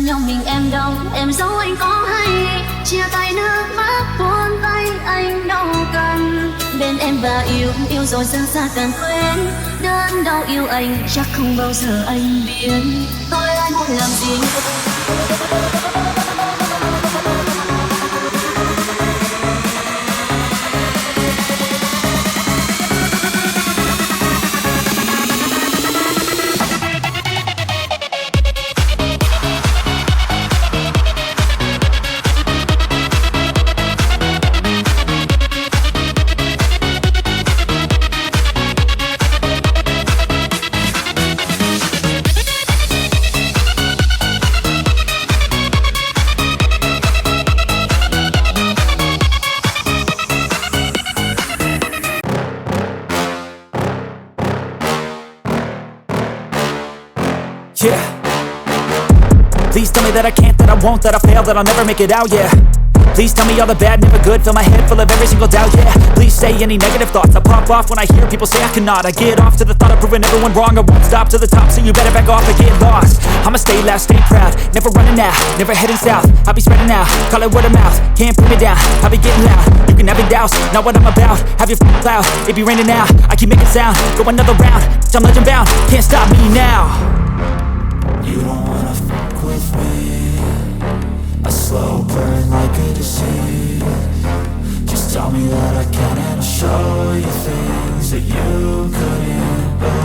nhau mình em đâu, em giấu anh có hay. Chia tay nước mắt buông tay anh đâu cần. Bên em và yêu rồi dần xa càng quên. Đớn đau yêu anh chắc không bao giờ anh biết tôi lại muốn làm gì. Yeah. Please tell me that I can't, that I won't, that I fail, that I'll never make it out, yeah. Please tell me all the bad, never good, fill my head full of every single doubt, yeah. Please say any negative thoughts, I pop off when I hear people say I cannot. I get off to the thought of proving everyone wrong, I won't stop to the top, so you better back off and get lost. I'ma stay loud, stay proud, never running out, never heading south. I'll be spreading out, call it word of mouth, can't put me down, I'll be getting loud. You can have your doubts, not what I'm about, have your cloud, it be raining now. I keep making sound, go another round, I'm legend bound, can't stop me now. You don't wanna fuck with me. A slow burn like a disease. Just tell me that I can and I'll show you things that you couldn't believe.